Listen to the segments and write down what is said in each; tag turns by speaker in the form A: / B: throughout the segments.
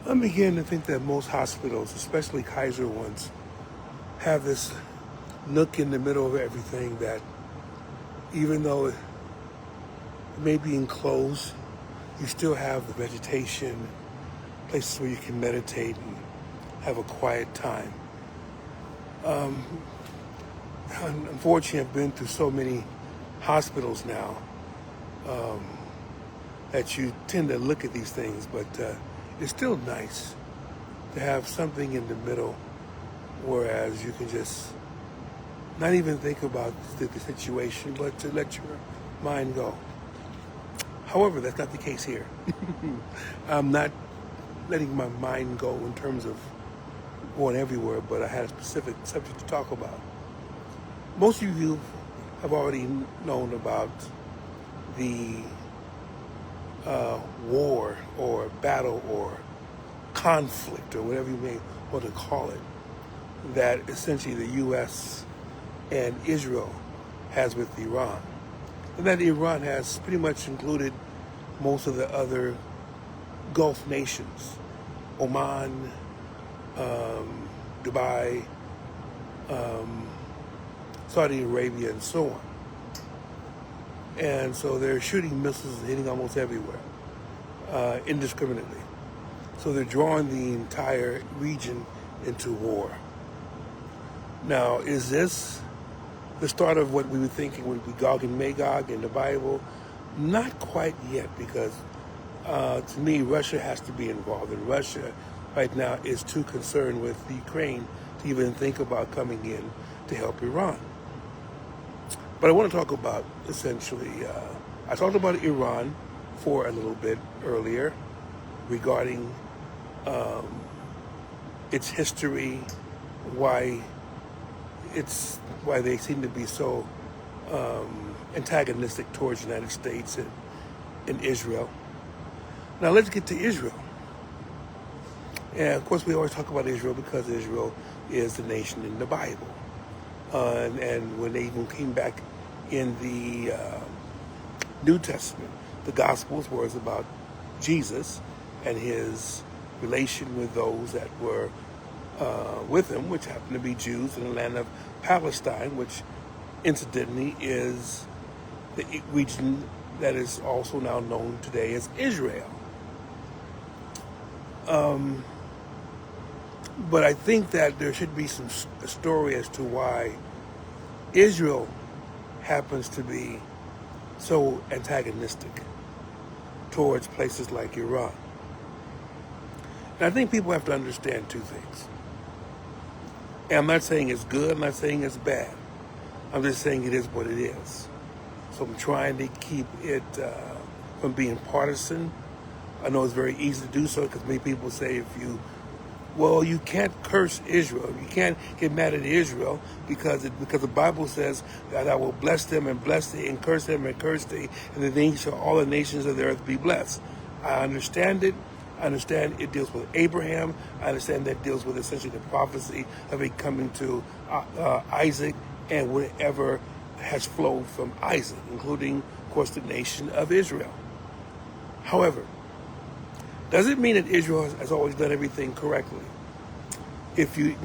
A: I'm beginning to think that most hospitals, especially Kaiser ones, have this nook in the middle of everything that even though it may be enclosed, you still have the vegetation, places where you can meditate and have a quiet time. Unfortunately, I've been through so many hospitals now that you tend to look at these things, but it's still nice to have something in the middle, whereas you can just not even think about the situation, but to let your mind go. However, that's not the case here. I'm not letting my mind go in terms of going everywhere, but I had a specific subject to talk about. Most of you have already known about the war or battle or conflict or whatever you may want to call it, that essentially the U.S. and Israel has with Iran. And that Iran has pretty much included most of the other Gulf nations, Oman, Dubai, Saudi Arabia, and so on. And so they're shooting missiles and hitting almost everywhere, indiscriminately. So they're drawing the entire region into war. Now, is this the start of what we were thinking would be Gog and Magog in the Bible? Not quite yet, because to me, Russia has to be involved. And Russia right now is too concerned with the Ukraine to even think about coming in to help Iran. But I want to talk about, essentially, I talked about Iran for a little bit earlier regarding its history, why they seem to be so antagonistic towards the United States and Israel. Now let's get to Israel. And of course we always talk about Israel because Israel is the nation in the Bible. And when they even came back in the New Testament, the Gospels was about Jesus and his relation with those that were with him, which happened to be Jews in the land of Palestine, which incidentally is the region that is also now known today as Israel. But I think that there should be some story as to why Israel happens to be so antagonistic towards places like Iran. And I think people have to understand two things. And I'm not saying it's good, I'm not saying it's bad. I'm just saying it is what it is. So I'm trying to keep it from being partisan. I know it's very easy to do so because many people say you can't curse Israel. You can't get mad at Israel because the Bible says that I will bless them and bless thee and curse them and curse thee, and then shall all the nations of the earth be blessed. I understand it. I understand it deals with Abraham. I understand that deals with essentially the prophecy of it coming to Isaac and whatever has flowed from Isaac, including, of course, the nation of Israel. However, does it mean that Israel has always done everything correctly? If you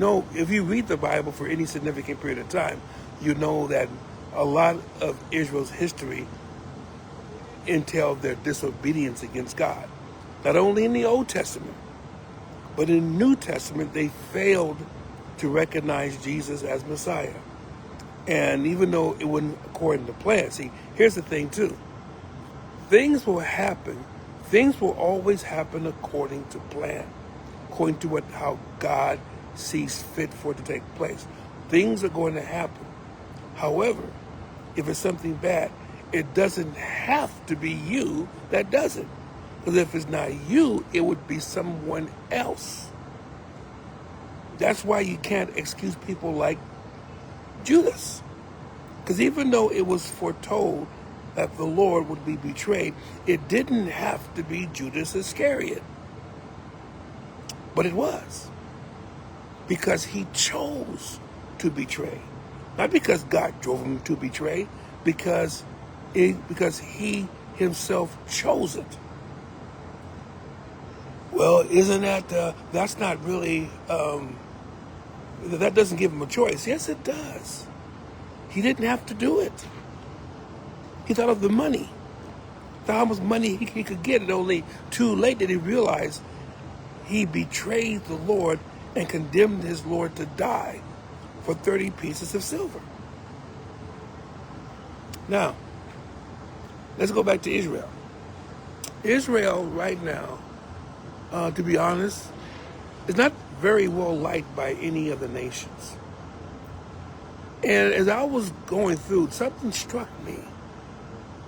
A: read the Bible for any significant period of time, you know that a lot of Israel's history entailed their disobedience against God. Not only in the Old Testament, but in the New Testament, they failed to recognize Jesus as Messiah. And even though it wasn't according to plan, see, here's the thing too. Things will happen. Things will always happen according to plan, according to how God sees fit for it to take place. Things are going to happen. However, if it's something bad, it doesn't have to be you that does it. Because if it's not you, it would be someone else. That's why you can't excuse people like Judas. Because even though it was foretold that the Lord would be betrayed, it didn't have to be Judas Iscariot. But it was. Because he chose to betray. Not because God drove him to betray, because he himself chose it. Well, isn't that, that's not really, that doesn't give him a choice. Yes, it does. He didn't have to do it. He thought of the money, thought how much money he could get, and only too late did he realize he betrayed the Lord and condemned his Lord to die for 30 pieces of silver. Now, let's go back to Israel. Israel right now, to be honest, is not very well liked by any of the nations. And as I was going through, something struck me.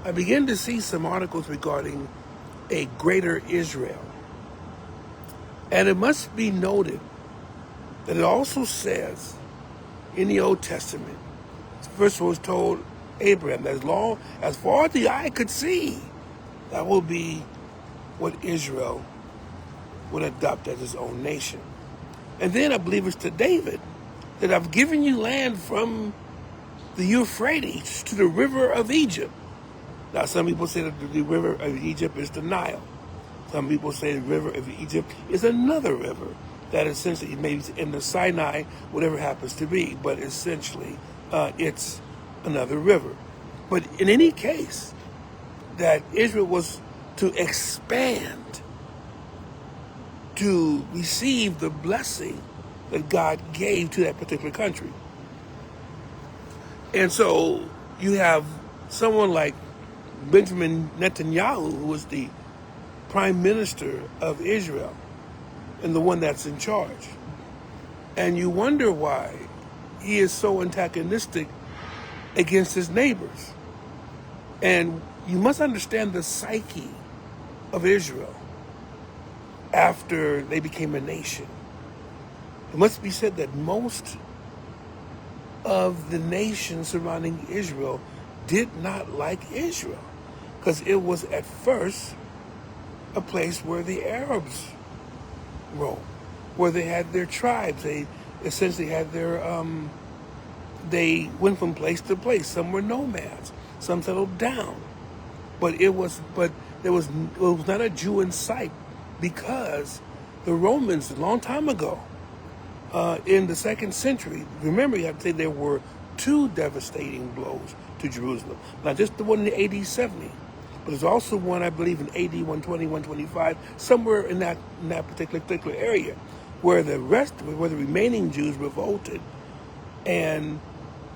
A: I began to see some articles regarding a greater Israel. And it must be noted that it also says in the Old Testament, first was told Abraham that as far as the eye could see, that will be what Israel would adopt as his own nation. And then I believe it's to David that I've given you land from the Euphrates to the river of Egypt. Now, some people say that the river of Egypt is the Nile. Some people say the river of Egypt is another river that essentially maybe in the Sinai, whatever happens to be, but essentially it's another river. But in any case, that Israel was to expand, to receive the blessing that God gave to that particular country. And so you have someone like Benjamin Netanyahu, who was the prime minister of Israel and the one that's in charge. And you wonder why he is so antagonistic against his neighbors. And you must understand the psyche of Israel after they became a nation. It must be said that most of the nations surrounding Israel did not like Israel, because it was at first a place where the Arabs roamed, where they had their tribes. They essentially had their, they went from place to place. Some were nomads, some settled down. But there was not a Jew in sight, because the Romans, a long time ago, in the 2nd century, remember, you have to say there were 2 devastating blows to Jerusalem. Not just the one in AD 70, but there's also one, I believe, in AD 120, 125, somewhere in that particular area, where the remaining Jews revolted, and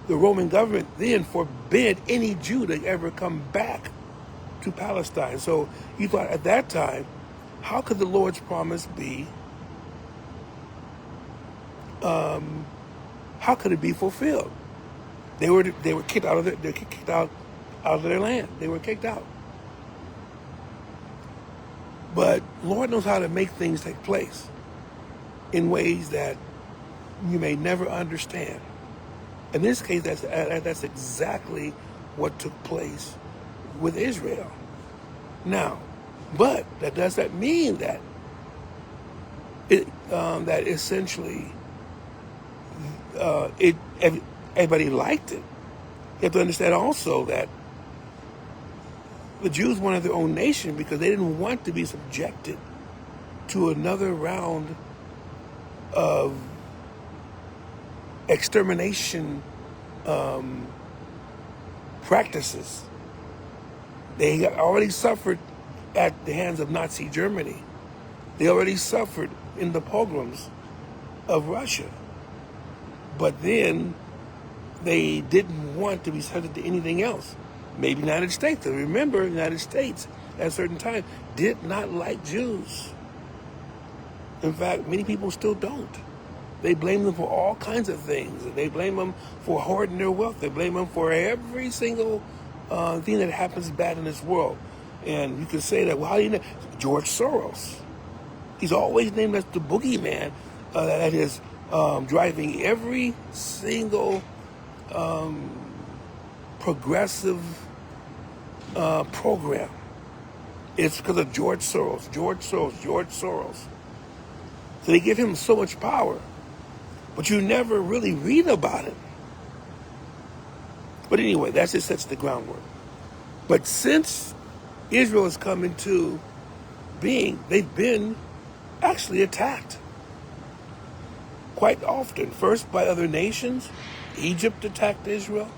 A: the Roman government then forbid any Jew to ever come back to Palestine. So you thought at that time, how could the Lord's promise be? How could it be fulfilled? They were kicked out of their land. They were kicked out. But Lord knows how to make things take place in ways that you may never understand. In this case, that's exactly what took place with Israel. Now, but that doesn't mean that that essentially everybody liked it. You have to understand also that the Jews wanted their own nation because they didn't want to be subjected to another round of extermination practices. They already suffered at the hands of Nazi Germany. They already suffered in the pogroms of Russia. But then they didn't want to be subject to anything else. Maybe the United States. Remember, the United States at a certain time did not like Jews. In fact, many people still don't. They blame them for all kinds of things. They blame them for hoarding their wealth. They blame them for every single thing that happens bad in this world. And you can say that, well, how do you know? George Soros. He's always named as the boogeyman that is driving every single progressive program. It's because of George Soros. So they give him so much power, but you never really read about it. But anyway, that just sets the groundwork. But since Israel has come into being, they've been actually attacked quite often. First by other nations. Egypt attacked Israel.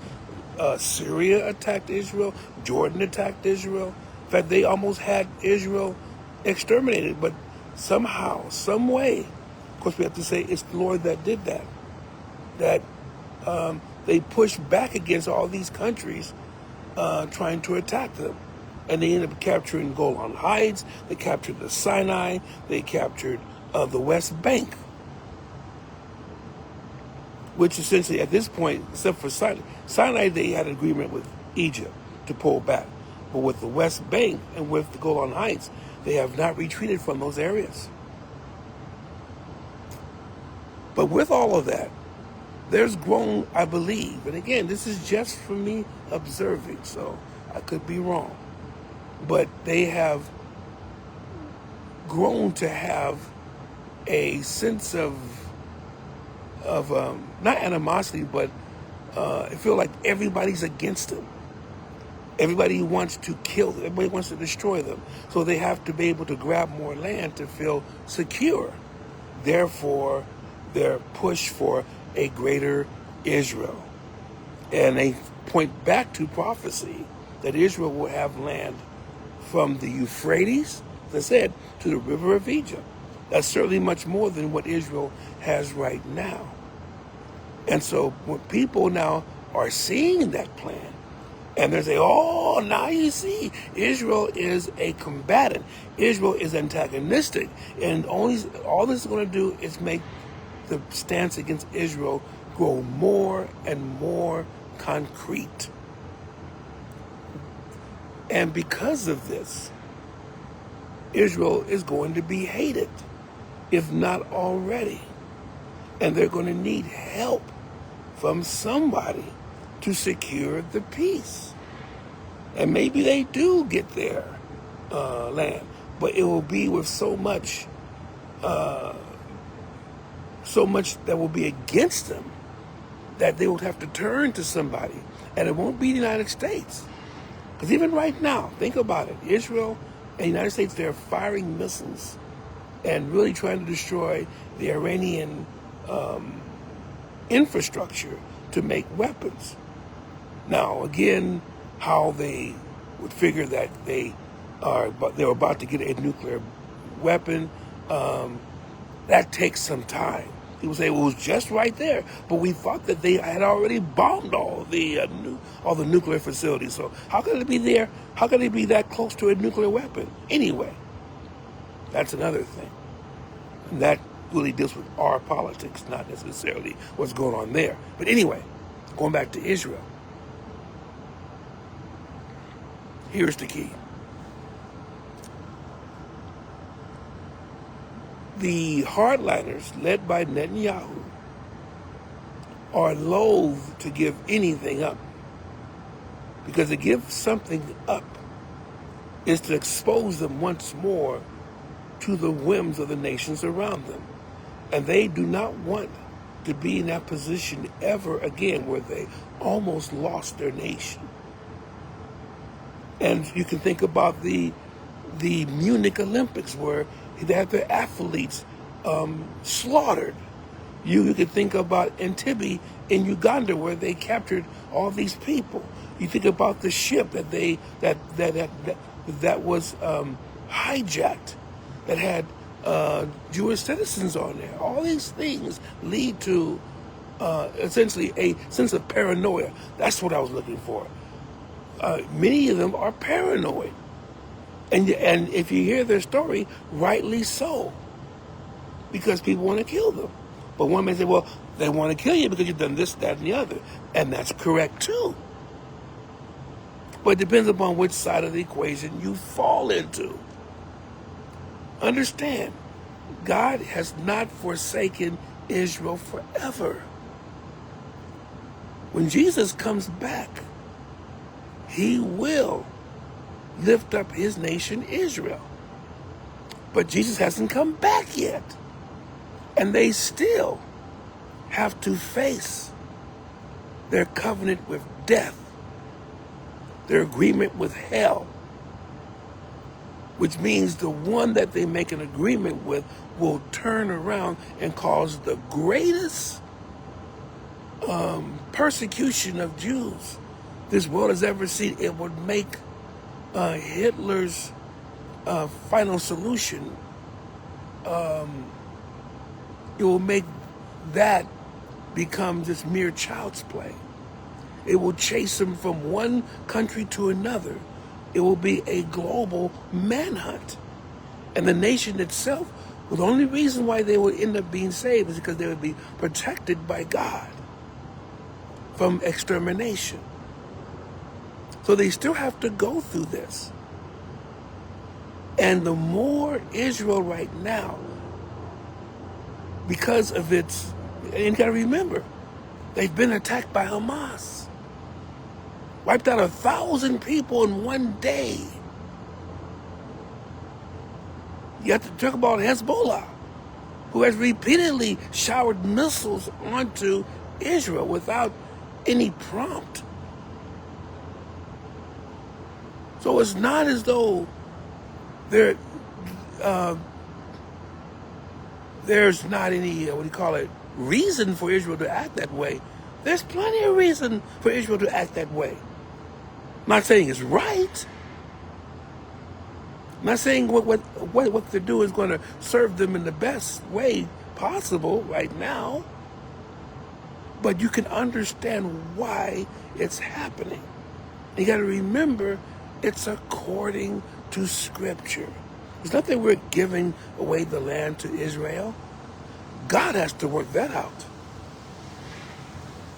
A: Syria attacked Israel. Jordan attacked Israel. In fact, they almost had Israel exterminated. But somehow, some way, of course we have to say it's the Lord that did that, that they pushed back against all these countries trying to attack them. And they ended up capturing Golan Heights. They captured the Sinai. They captured the West Bank, which essentially at this point, except for Sinai, they had an agreement with Egypt to pull back. But with the West Bank and with the Golan Heights, they have not retreated from those areas. But with all of that, there's grown, I believe, and again, this is just for me observing, so I could be wrong, but they have grown to have a sense of not animosity, but I feel like everybody's against them. Everybody wants to kill them. Everybody wants to destroy them. So they have to be able to grab more land to feel secure. Therefore, their push for a greater Israel. And they point back to prophecy that Israel will have land from the Euphrates, as I said, to the river of Egypt. That's certainly much more than what Israel has right now. And so when people now are seeing that plan, and they're saying, oh, now you see, Israel is a combatant. Israel is antagonistic. And all this is going to do is make the stance against Israel grow more and more concrete. And because of this, Israel is going to be hated, if not already. And they're going to need help from somebody to secure the peace. And maybe they do get their land, but it will be with so much that will be against them that they will have to turn to somebody. And it won't be the United States. Because even right now, think about it, Israel and the United States, they're firing missiles and really trying to destroy the Iranian infrastructure to make weapons. Now, again, how they would figure that they were about to get a nuclear weapon, that takes some time. People say, well, it was just right there, but we thought that they had already bombed all the nuclear facilities. So how could it be there? How could it be that close to a nuclear weapon? Anyway, that's another thing. And that really deals with our politics, not necessarily what's going on there. But anyway, going back to Israel, here's the key. The hardliners, led by Netanyahu, are loath to give anything up. Because to give something up is to expose them once more to the whims of the nations around them. And they do not want to be in that position ever again where they almost lost their nation. And you can think about the Munich Olympics where they had their athletes slaughtered. You could think about Entebbe in Uganda where they captured all these people. You think about the ship that was hijacked that had Jewish citizens on there. All these things lead to essentially a sense of paranoia. That's what I was looking for. Many of them are paranoid. And if you hear their story, rightly so, because people want to kill them. But one may say, well, they want to kill you because you've done this, that, and the other. And that's correct, too. But it depends upon which side of the equation you fall into. Understand, God has not forsaken Israel forever. When Jesus comes back, he will lift up his nation, Israel. But Jesus hasn't come back yet. And they still have to face their covenant with death, their agreement with hell. which means the one that they make an agreement with will turn around and cause the greatest persecution of Jews this world has ever seen. It would make Hitler's final solution, it will make that become just mere child's play. It will chase him from one country to another. It will be a global manhunt. And the nation itself, well, the only reason why they would end up being saved is because they would be protected by God from extermination. So they still have to go through this. And the more Israel right now, because of its, and you gotta remember, they've been attacked by Hamas. Wiped out 1,000 people in one day. You have to talk about Hezbollah, who has repeatedly showered missiles onto Israel without any prompt. So it's not as though there's not any, reason for Israel to act that way. There's plenty of reason for Israel to act that way. I'm not saying it's right. I'm not saying what they do is going to serve them in the best way possible right now. But you can understand why it's happening. You got to remember, it's according to Scripture. It's not that we're giving away the land to Israel. God has to work that out.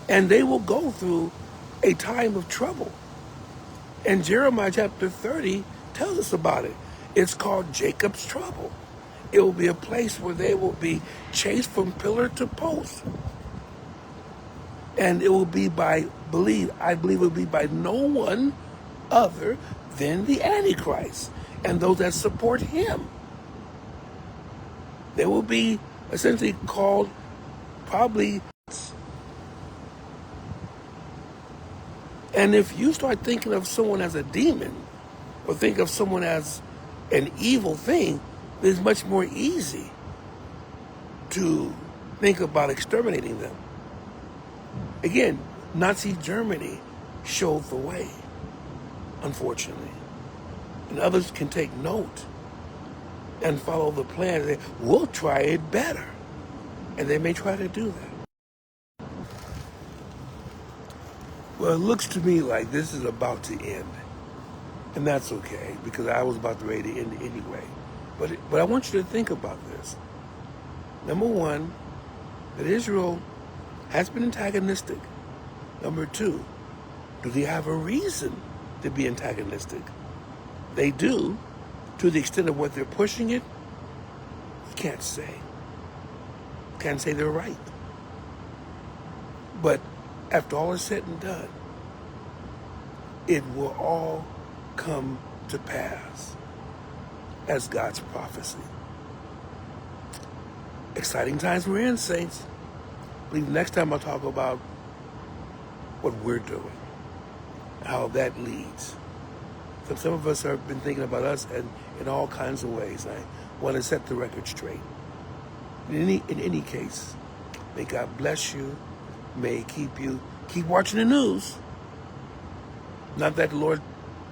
A: And they will go through a time of trouble. And Jeremiah chapter 30 tells us about it. It's called Jacob's trouble. It will be a place where they will be chased from pillar to post. And it will be I believe it will be by no one other than the Antichrist and those that support him. They will be essentially called probably. And if you start thinking of someone as a demon or think of someone as an evil thing, it's much more easy to think about exterminating them. Again, Nazi Germany showed the way, unfortunately. And others can take note and follow the plan. They, we'll try it better. And they may try to do that. Well, it looks to me like this is about to end. And that's okay, because I was about to ready to end it anyway. But I want you to think about this. Number one, that Israel has been antagonistic. Number two, do they have a reason to be antagonistic? They do, to the extent of what they're pushing it. You can't say. Can't say they're right. But after all is said and done, it will all come to pass as God's prophecy. Exciting times we're in, saints. I believe next time I'll talk about what we're doing, how that leads. Some of us have been thinking about us in all kinds of ways. I want to set the record straight. In any case, may God bless you. May He keep you. Keep watching the news. Not that the Lord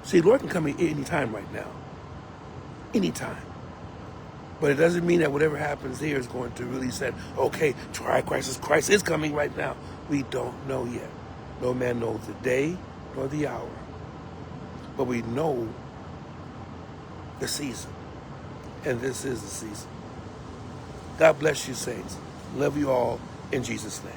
A: can come any time right now. Anytime. But it doesn't mean that whatever happens here is going to really say, okay, Christ is coming right now. We don't know yet. No man knows the day nor the hour. But we know the season. And this is the season. God bless you, saints. Love you all in Jesus' name.